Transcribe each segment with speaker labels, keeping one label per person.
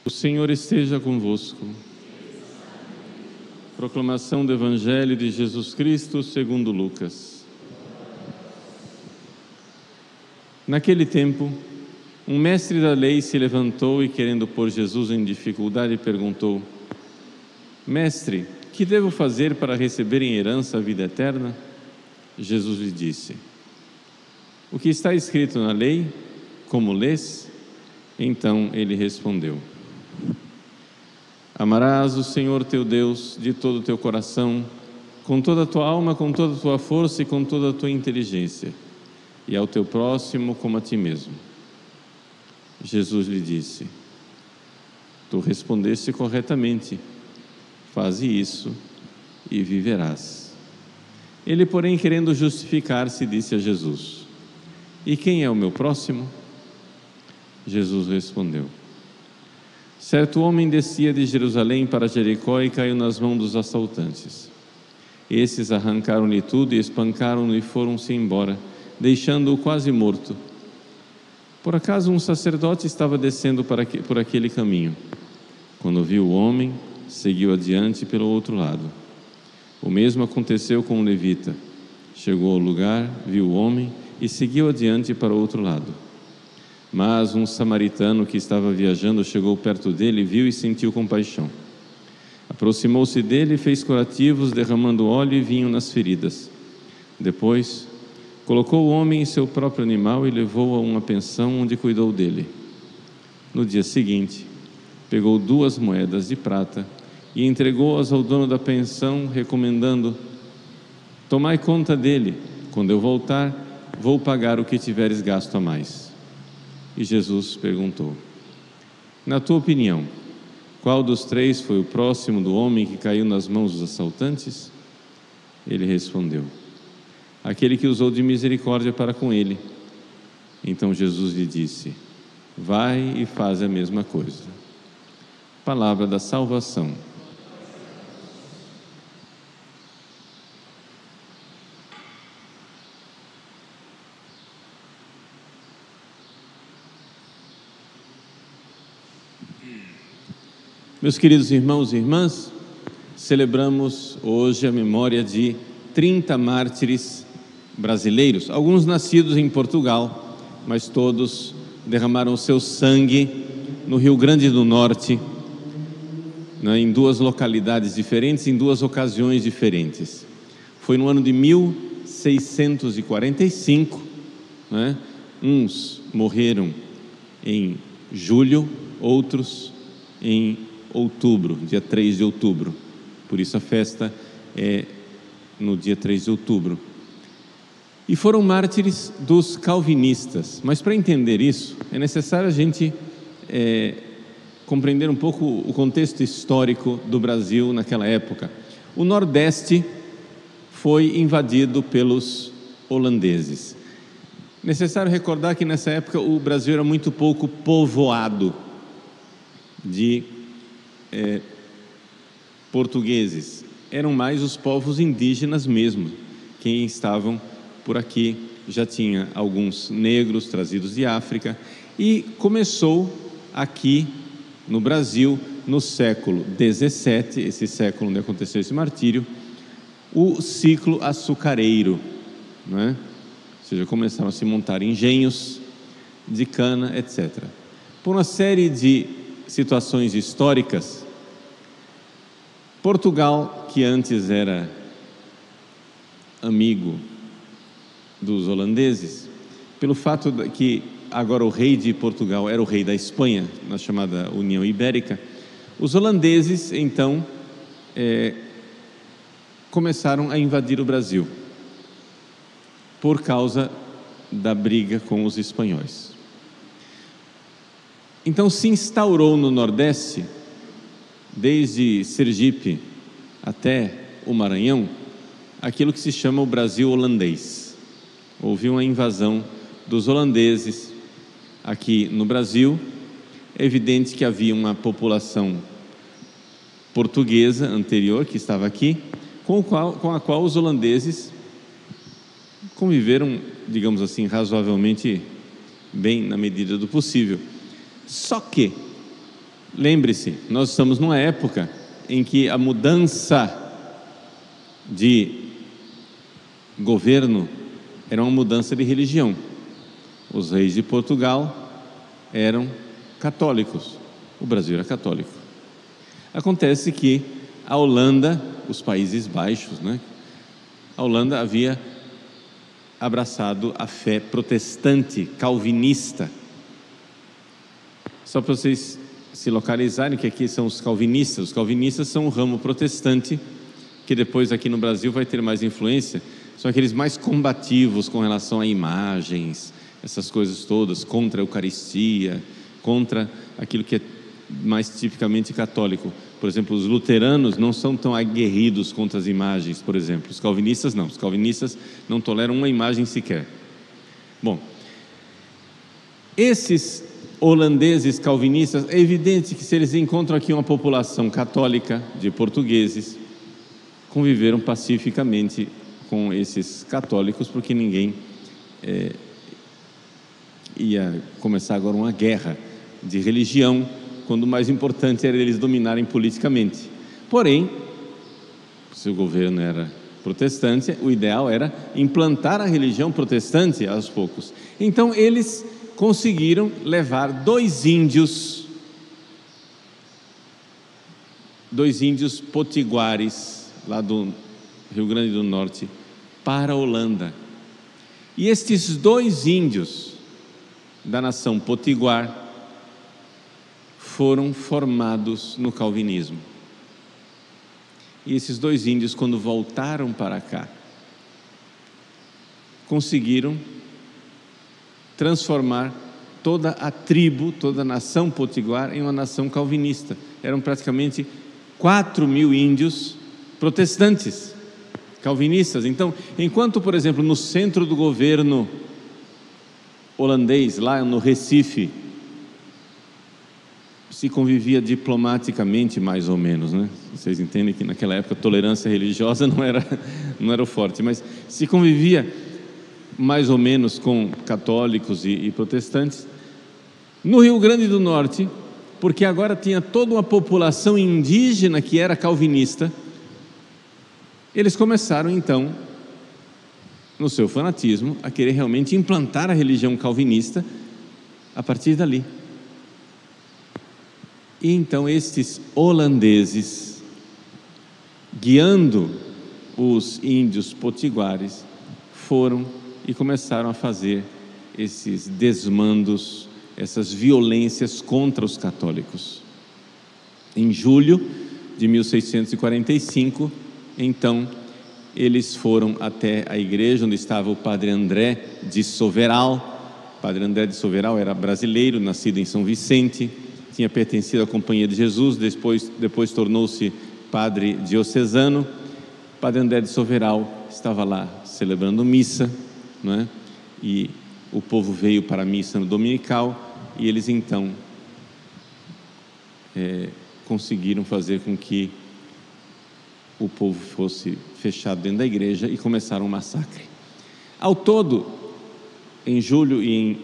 Speaker 1: O Senhor esteja convosco. Proclamação do Evangelho de Jesus Cristo segundo Lucas. Naquele tempo, um mestre da lei se levantou e, querendo pôr Jesus em dificuldade, perguntou: Mestre, que devo fazer para receber em herança a vida eterna? Jesus lhe disse: O que está escrito na lei? Como lês? Então ele respondeu: Amarás o Senhor teu Deus de todo o teu coração, com toda a tua alma, com toda a tua força e com toda a tua inteligência, e ao teu próximo como a ti mesmo. Jesus lhe disse: Tu respondeste corretamente, faze isso e viverás. Ele, porém, querendo justificar-se, disse a Jesus: E quem é o meu próximo? Jesus respondeu: Certo homem descia de Jerusalém para Jericó e caiu nas mãos dos assaltantes. Esses arrancaram-lhe tudo e espancaram-no e foram-se embora, deixando-o quase morto. Por acaso um sacerdote estava descendo por aquele caminho. Quando viu o homem, seguiu adiante pelo outro lado. O mesmo aconteceu com um levita. Chegou ao lugar, viu o homem e seguiu adiante para o outro lado. Mas um samaritano que estava viajando chegou perto dele, viu e sentiu compaixão. Aproximou-se dele e fez curativos, derramando óleo e vinho nas feridas. Depois, colocou o homem em seu próprio animal e levou-o a uma pensão onde cuidou dele. No dia seguinte, pegou 2 moedas de prata e entregou-as ao dono da pensão, recomendando: Tomai conta dele, quando eu voltar, vou pagar o que tiveres gasto a mais. E Jesus perguntou: Na tua opinião, qual dos 3 foi o próximo do homem que caiu nas mãos dos assaltantes? Ele respondeu: Aquele que usou de misericórdia para com ele. Então Jesus lhe disse: Vai e faz a mesma coisa. Palavra da salvação. Meus queridos irmãos e irmãs, celebramos hoje a memória de 30 mártires brasileiros, alguns nascidos em Portugal, mas todos derramaram o seu sangue no Rio Grande do Norte, em 2 localidades diferentes, em 2 ocasiões diferentes. Foi no ano de 1645, uns morreram em julho, outros em outubro, dia 3 de outubro. Por isso a festa é no dia 3 de outubro. E foram mártires dos calvinistas. Mas para entender isso, é necessário a gente compreender um pouco o contexto histórico do Brasil naquela época. O Nordeste foi invadido pelos holandeses. Necessário recordar que nessa época o Brasil era muito pouco povoado de portugueses, eram mais os povos indígenas mesmo, quem estavam por aqui. Já tinha alguns negros trazidos de África, e começou aqui no Brasil, no século XVII, esse século onde aconteceu esse martírio, o ciclo açucareiro, Ou seja, começaram a se montar engenhos de cana, etc. Por uma série de situações históricas, Portugal, que antes era amigo dos holandeses, pelo fato de que agora o rei de Portugal era o rei da Espanha, na chamada União Ibérica, os holandeses então começaram a invadir o Brasil por causa da briga com os espanhóis. Então se instaurou no Nordeste, desde Sergipe até o Maranhão, aquilo que se chama o Brasil holandês. Houve uma invasão dos holandeses aqui no Brasil. É evidente que havia uma população portuguesa anterior que estava aqui, com a qual os holandeses conviveram, digamos assim, razoavelmente bem na medida do possível. Só que Lembre-se, nós estamos numa época em que a mudança de governo era uma mudança de religião. Os reis de Portugal eram católicos, o Brasil era católico. Acontece que a Holanda, os Países Baixos, a Holanda havia abraçado a fé protestante, calvinista. Só para vocês se localizarem que aqui são os calvinistas. Os calvinistas são um ramo protestante que depois aqui no Brasil vai ter mais influência. São aqueles mais combativos com relação a imagens, essas coisas todas, contra a Eucaristia, contra aquilo que é mais tipicamente católico. Por exemplo, os luteranos não são tão aguerridos contra as imagens, por exemplo. Os calvinistas não. Os calvinistas não toleram uma imagem sequer. Bom, esses holandeses calvinistas, é evidente que se eles encontram aqui uma população católica de portugueses, conviveram pacificamente com esses católicos, porque ninguém ia começar agora uma guerra de religião, quando o mais importante era eles dominarem politicamente. Porém, se o governo era protestante, o ideal era implantar a religião protestante aos poucos. Então eles conseguiram levar dois índios potiguares, lá do Rio Grande do Norte, para a Holanda. E estes dois índios da nação potiguar foram formados no calvinismo. E esses dois índios, quando voltaram para cá, conseguiram transformar toda a tribo, toda a nação potiguar em uma nação calvinista. Eram praticamente 4.000 índios protestantes, calvinistas. Então, enquanto, por exemplo, no centro do governo holandês, lá no Recife, se convivia diplomaticamente, mais ou menos, Vocês entendem que naquela época a tolerância religiosa não era o forte, mas se convivia mais ou menos com católicos e protestantes. No Rio Grande do Norte, porque agora tinha toda uma população indígena que era calvinista, eles começaram então, no seu fanatismo, a querer realmente implantar a religião calvinista a partir dali. E então estes holandeses, guiando os índios potiguares, foram e começaram a fazer esses desmandos, essas violências contra os católicos. Em julho de 1645, então, eles foram até a igreja onde estava o padre André de Soveral. O padre André de Soveral era brasileiro, nascido em São Vicente, tinha pertencido à Companhia de Jesus, depois tornou-se padre diocesano. O padre André de Soveral estava lá celebrando missa, e o povo veio para a missa no dominical, e eles então conseguiram fazer com que o povo fosse fechado dentro da igreja e começaram um massacre. Ao todo, em julho e em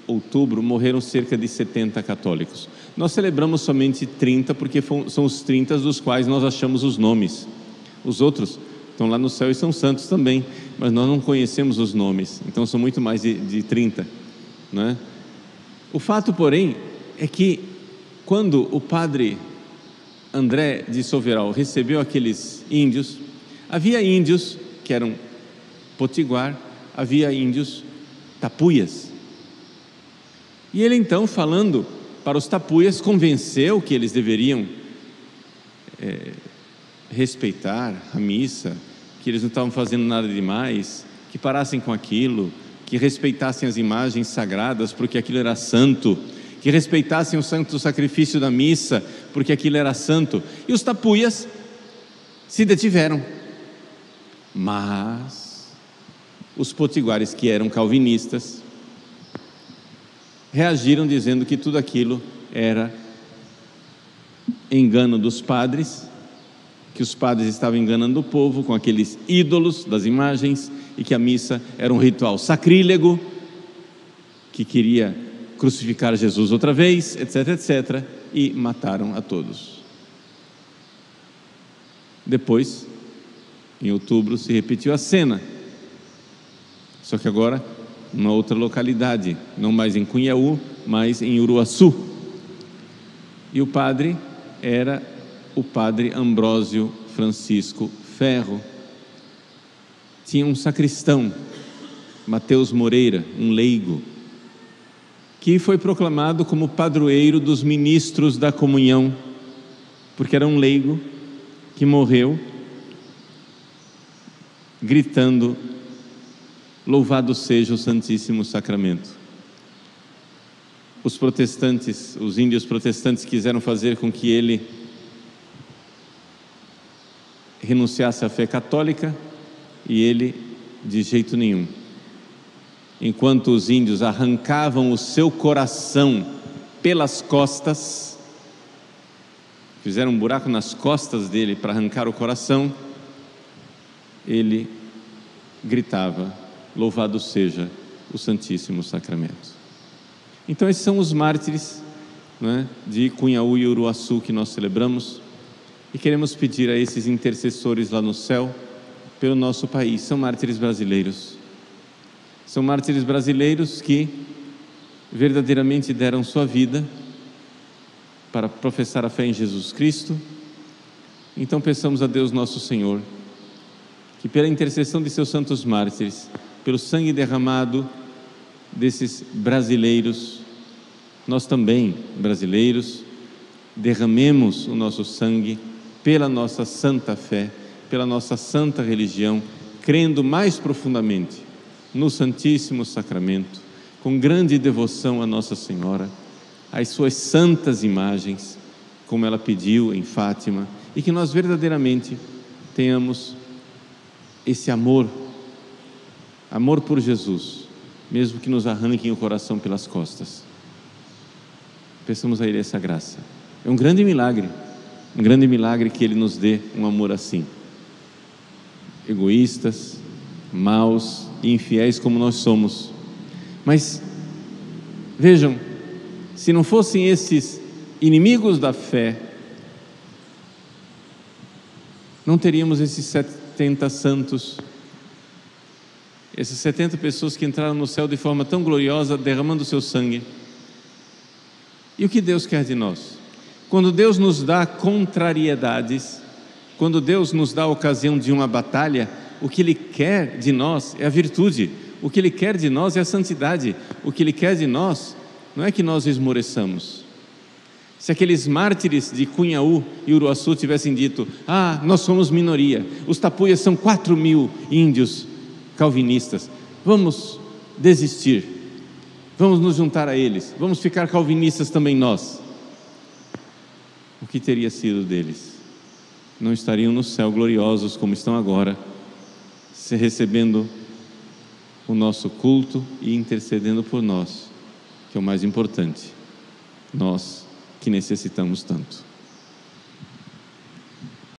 Speaker 1: outubro, morreram cerca de 70 católicos. Nós celebramos somente 30, porque são os 30 dos quais nós achamos os nomes. Os outros estão lá no céu e são santos também, mas nós não conhecemos os nomes, então são muito mais de 30, O fato, porém, é que quando o padre André de Soveral recebeu aqueles índios, havia índios que eram potiguar, havia índios tapuias, e ele então, falando para os tapuias, convenceu que eles deveriam respeitar a missa, que eles não estavam fazendo nada demais, que parassem com aquilo, que respeitassem as imagens sagradas, porque aquilo era santo, que respeitassem o santo sacrifício da missa, porque aquilo era santo. E os tapuias se detiveram. Mas os potiguares, que eram calvinistas, reagiram dizendo que tudo aquilo era engano dos padres, que os padres estavam enganando o povo com aqueles ídolos das imagens, e que a missa era um ritual sacrílego, que queria crucificar Jesus outra vez, etc, etc. e mataram a todos. Depois, em outubro, se repetiu a cena, só que agora numa outra localidade, não mais em Cunhaú, mas em Uruaçu. E o padre era o padre Ambrósio Francisco Ferro. Tinha um sacristão, Mateus Moreira, um leigo, que foi proclamado como padroeiro dos ministros da comunhão, porque era um leigo que morreu gritando: louvado seja o Santíssimo Sacramento. Os protestantes, os índios protestantes, quiseram fazer com que ele renunciasse à fé católica, e ele, de jeito nenhum. Enquanto os índios arrancavam o seu coração pelas costas, fizeram um buraco nas costas dele para arrancar o coração, ele gritava: louvado seja o Santíssimo Sacramento. Então esses são os mártires, de Cunhaú e Uruaçu que nós celebramos, e queremos pedir a esses intercessores lá no céu pelo nosso país. São mártires brasileiros. São mártires brasileiros que verdadeiramente deram sua vida para professar a fé em Jesus Cristo. Então peçamos a Deus nosso Senhor que, pela intercessão de seus santos mártires, pelo sangue derramado desses brasileiros, nós também, brasileiros, derramemos o nosso sangue pela nossa santa fé, pela nossa santa religião, crendo mais profundamente no Santíssimo Sacramento, com grande devoção a Nossa Senhora, às suas santas imagens, como ela pediu em Fátima, e que nós verdadeiramente tenhamos esse amor por Jesus, mesmo que nos arranquem o coração pelas costas. Peçamos a Ele essa graça. É um grande milagre que Ele nos dê um amor assim. Egoístas, maus e infiéis como nós somos. Mas vejam, se não fossem esses inimigos da fé, não teríamos esses 70 santos, essas 70 pessoas que entraram no céu de forma tão gloriosa, derramando o seu sangue. E o que Deus quer de nós? Quando Deus nos dá contrariedades, quando Deus nos dá a ocasião de uma batalha, o que Ele quer de nós é a virtude, o que Ele quer de nós é a santidade, o que Ele quer de nós não é que nós esmoreçamos. Se aqueles mártires de Cunhaú e Uruaçu tivessem dito: nós somos minoria, os tapuias são 4.000 índios calvinistas, vamos desistir, vamos nos juntar a eles, vamos ficar calvinistas também nós, o que teria sido deles? Não estariam no céu gloriosos como estão agora, se recebendo o nosso culto e intercedendo por nós, que é o mais importante, nós que necessitamos tanto.